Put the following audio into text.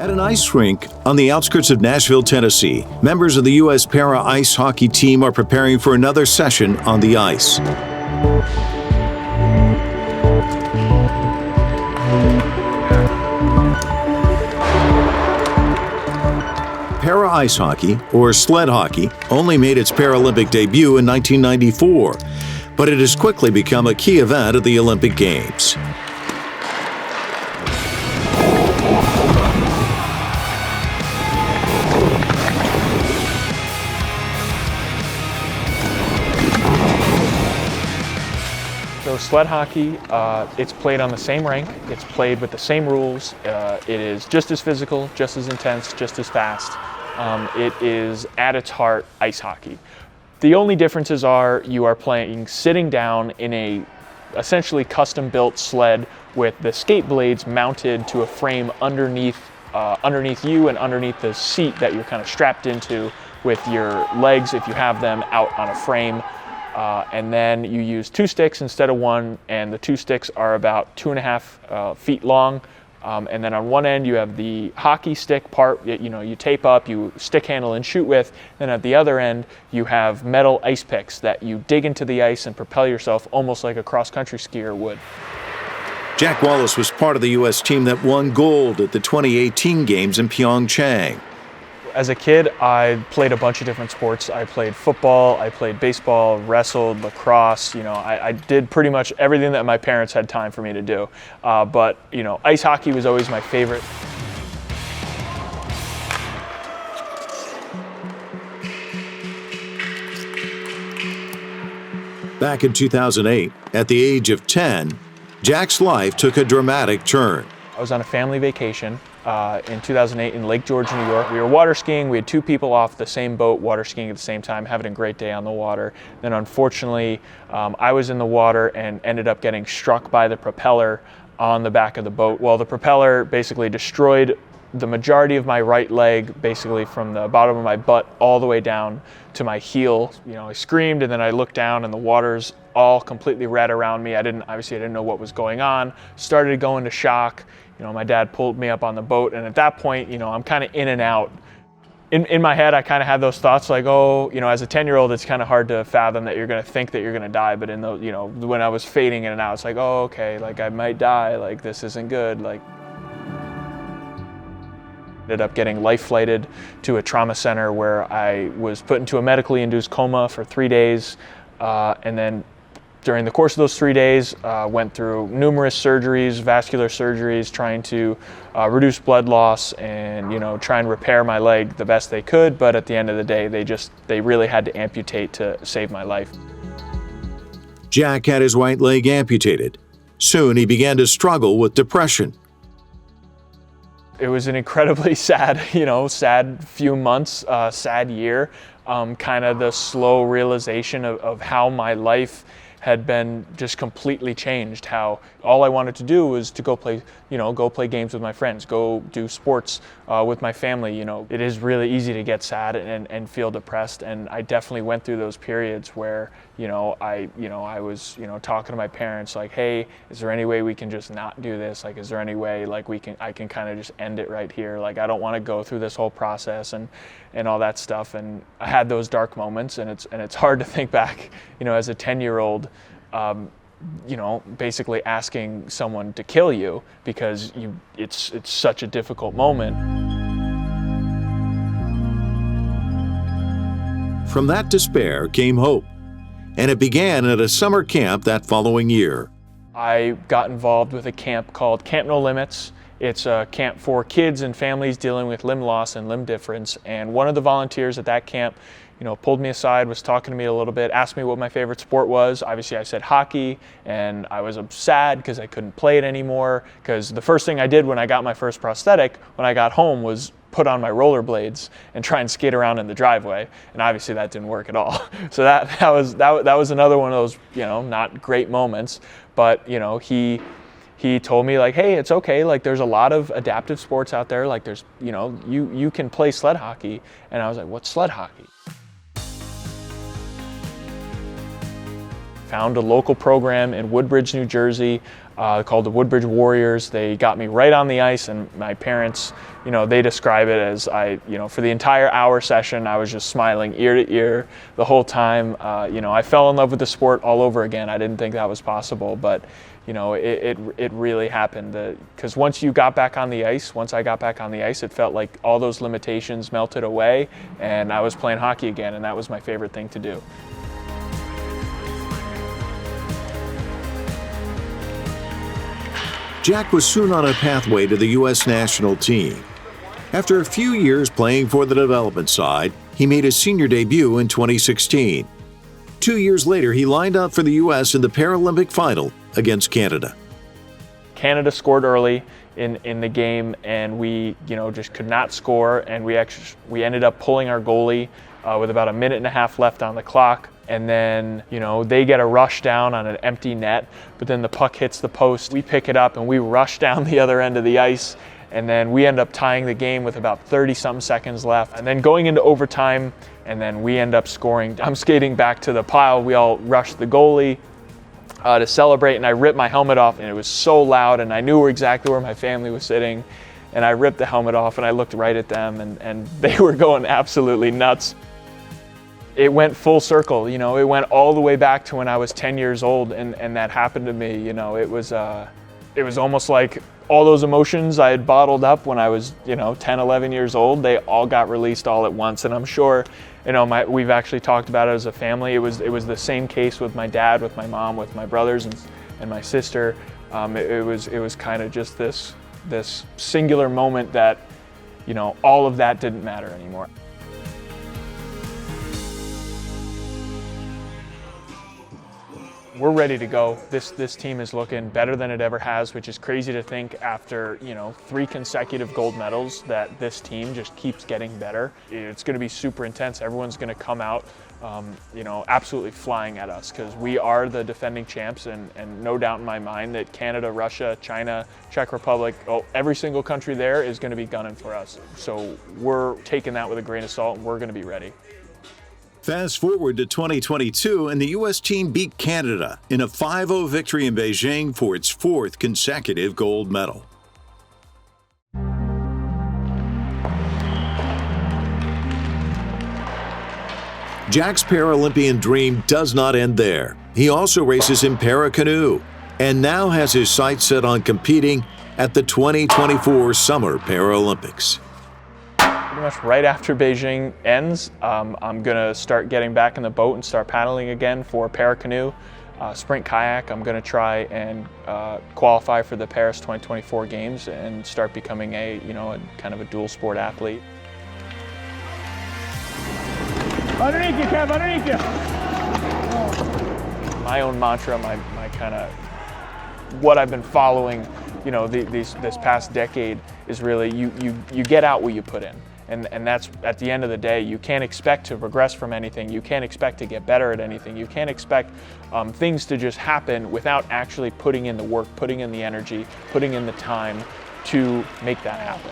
At an ice rink on the outskirts of Nashville, Tennessee, members of the U.S. Para Ice Hockey team are preparing for another session on the ice. Para ice hockey, or sled hockey, only made its Paralympic debut in 1994, but it has quickly become a key event at the Olympic Games. So sled hockey, it's played on the same rink, it's played with the same rules, it is just as physical, just as intense, just as fast. It is at its heart ice hockey. The only differences are you are playing sitting down in a essentially custom built sled with the skate blades mounted to a frame underneath you and underneath the seat that you're kind of strapped into with your legs, if you have them, out on a frame. And then you use two sticks instead of one, and the two sticks are about 2.5 feet long. And then on one end you have the hockey stick part, you tape up, you stick handle and shoot with. Then at the other end you have metal ice picks that you dig into the ice and propel yourself almost like a cross-country skier would. Jack Wallace was part of the U.S. team that won gold at the 2018 Games in Pyeongchang. As a kid, I played a bunch of different sports. I played football, I played baseball, wrestled, lacrosse. I did pretty much everything that my parents had time for me to do. But ice hockey was always my favorite. Back in 2008, at the age of 10, Jack's life took a dramatic turn. I was on a family vacation in 2008 in Lake George, New York. We were water skiing. We had two people off the same boat water skiing at the same time, having a great day on the water. Then unfortunately, I was in the water and ended up getting struck by the propeller on the back of the boat. Well, the propeller basically destroyed the majority of my right leg, basically from the bottom of my butt all the way down to my heel. I screamed, and then I looked down and the water's all completely red around me. I didn't know what was going on. Started to go into shock. My dad pulled me up on the boat, and at that point, I'm kind of in and out. In my head, I kind of had those thoughts like, oh, as a 10-year-old, it's kind of hard to fathom that you're going to think that you're going to die. But in those, when I was fading in and out, it's like, oh, okay, like I might die. Like this isn't good. Like, ended up getting life flighted to a trauma center where I was put into a medically induced coma for 3 days, and then during the course of those 3 days, went through numerous surgeries, vascular surgeries, trying to reduce blood loss and try and repair my leg the best they could. But at the end of the day, they really had to amputate to save my life. Jack had his right leg amputated. Soon he began to struggle with depression. It was an incredibly sad, sad few months, sad year. Kind of the slow realization of how my life had been just completely changed. How all I wanted to do was to go play games with my friends, go do sports with my family. It is really easy to get sad and feel depressed, and I definitely went through those periods where I was talking to my parents like, hey, is there any way we can just not do this? Like, is there any way like I can kind of just end it right here? Like, I don't want to go through this whole process and all that stuff. And I had those dark moments, and it's hard to think back, as a 10-year-old, basically asking someone to kill you because it's such a difficult moment. From that despair came hope, and it began at a summer camp that following year. I got involved with a camp called Camp No Limits. It's a camp for kids and families dealing with limb loss and limb difference. And one of the volunteers at that camp, pulled me aside, was talking to me a little bit, asked me what my favorite sport was. Obviously I said hockey, and I was sad because I couldn't play it anymore, because the first thing I did when I got my first prosthetic, when I got home, was put on my rollerblades and try and skate around in the driveway, and obviously that didn't work at all. So that was another one of those not great moments. But he told me like, hey, it's okay, like there's a lot of adaptive sports out there, like there's you can play sled hockey. And I was like, what's sled hockey? Found a local program in Woodbridge, New Jersey, called the Woodbridge Warriors. They got me right on the ice, and my parents, they describe it as for the entire hour session, I was just smiling ear to ear the whole time. I fell in love with the sport all over again. I didn't think that was possible, but it really happened. Because once I got back on the ice, it felt like all those limitations melted away, and I was playing hockey again, and that was my favorite thing to do. Jack was soon on a pathway to the U.S. national team. After a few years playing for the development side, he made his senior debut in 2016. 2 years later, he lined up for the U.S. in the Paralympic final against Canada. Canada scored early in the game, and we just could not score, and we ended up pulling our goalie with about a minute and a half left on the clock. And then, they get a rush down on an empty net, but then the puck hits the post. We pick it up and we rush down the other end of the ice, and then we end up tying the game with about 30-something seconds left. And then going into overtime, and then we end up scoring. I'm skating back to the pile. We all rush the goalie to celebrate, and I ripped my helmet off, and it was so loud, and I knew exactly where my family was sitting. And I ripped the helmet off, and I looked right at them, and they were going absolutely nuts. It went full circle, it went all the way back to when I was 10 years old, and that happened to me. It was almost like all those emotions I had bottled up when I was 10, 11 years old, they all got released all at once. And I'm sure, we've actually talked about it as a family. It was the same case with my dad, with my mom, with my brothers and my sister. It was kind of just this singular moment that, all of that didn't matter anymore. We're ready to go. This team is looking better than it ever has, which is crazy to think after 3 consecutive gold medals that this team just keeps getting better. It's going to be super intense. Everyone's going to come out absolutely flying at us, because we are the defending champs, and no doubt in my mind that Canada, Russia, China, Czech Republic, every single country there is going to be gunning for us. So we're taking that with a grain of salt, and we're going to be ready. Fast forward to 2022, and the U.S. team beat Canada in a 5-0 victory in Beijing for its 4th consecutive gold medal. Jack's Paralympian dream does not end there. He also races in para-canoe, and now has his sights set on competing at the 2024 Summer Paralympics. Pretty much right after Beijing ends, I'm gonna start getting back in the boat and start paddling again for para-canoe, sprint kayak. I'm gonna try and qualify for the Paris 2024 Games and start becoming a kind of a dual sport athlete. Underneath you, Kev, underneath you. My own mantra, my kind of what I've been following, this past decade is really you get out what you put in. And that's, at the end of the day, you can't expect to progress from anything. You can't expect to get better at anything. You can't expect things to just happen without actually putting in the work, putting in the energy, putting in the time to make that happen.